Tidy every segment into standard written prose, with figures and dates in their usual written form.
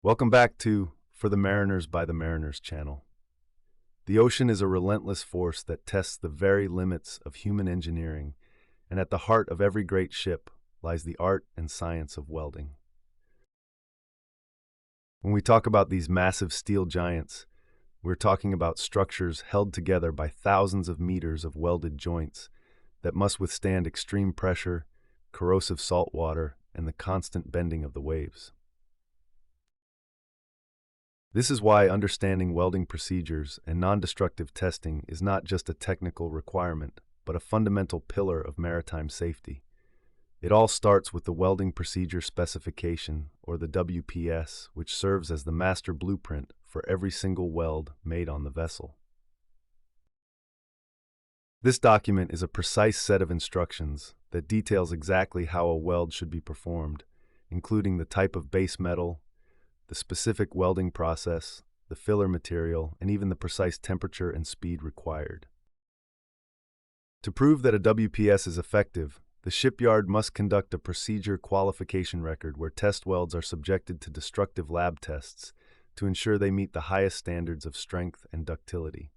Welcome back to For the Mariners by the Mariners channel. The ocean is a relentless force that tests the very limits of human engineering, and at the heart of every great ship lies the art and science of welding. When we talk about these massive steel giants, we're talking about structures held together by thousands of meters of welded joints that must withstand extreme pressure, corrosive salt water, and the constant bending of the waves. This is why understanding welding procedures and non-destructive testing is not just a technical requirement, but a fundamental pillar of maritime safety. It all starts with the Welding Procedure Specification, or the WPS, which serves as the master blueprint for every single weld made on the vessel. This document is a precise set of instructions that details exactly how a weld should be performed, including the type of base metal, the specific welding process, the filler material, and even the precise temperature and speed required. To prove that a WPS is effective, the shipyard must conduct a procedure qualification record where test welds are subjected to destructive lab tests to ensure they meet the highest standards of strength and ductility.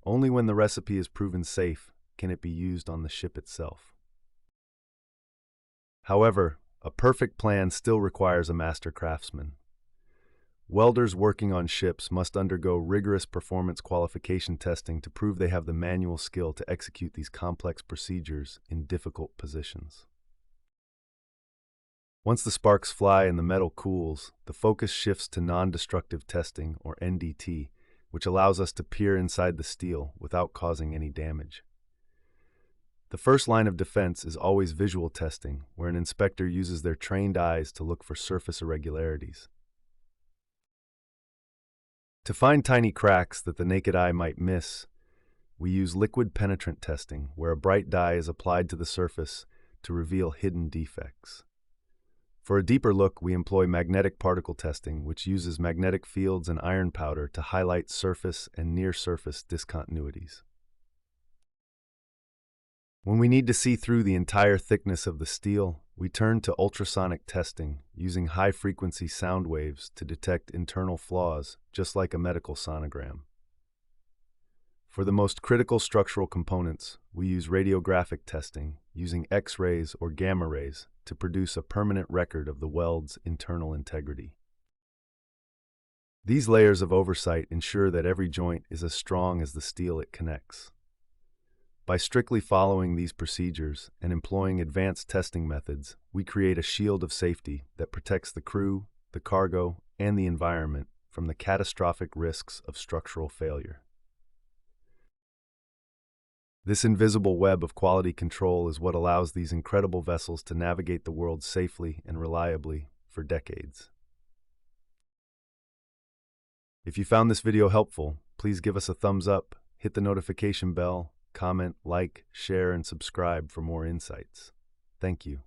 Only when the recipe is proven safe can it be used on the ship itself. However, a perfect plan still requires a master craftsman. Welders working on ships must undergo rigorous performance qualification testing to prove they have the manual skill to execute these complex procedures in difficult positions. Once the sparks fly and the metal cools, the focus shifts to non-destructive testing, or NDT, which allows us to peer inside the steel without causing any damage. The first line of defense is always visual testing, where an inspector uses their trained eyes to look for surface irregularities. To find tiny cracks that the naked eye might miss, we use liquid penetrant testing, where a bright dye is applied to the surface to reveal hidden defects. For a deeper look, we employ magnetic particle testing, which uses magnetic fields and iron powder to highlight surface and near-surface discontinuities. When we need to see through the entire thickness of the steel, we turn to ultrasonic testing, using high-frequency sound waves to detect internal flaws, just like a medical sonogram. For the most critical structural components, we use radiographic testing, using X-rays or gamma rays to produce a permanent record of the weld's internal integrity. These layers of oversight ensure that every joint is as strong as the steel it connects. By strictly following these procedures and employing advanced testing methods, we create a shield of safety that protects the crew, the cargo, and the environment from the catastrophic risks of structural failure. This invisible web of quality control is what allows these incredible vessels to navigate the world safely and reliably for decades. If you found this video helpful, please give us a thumbs up, hit the notification bell, comment, like, share, and subscribe for more insights. Thank you.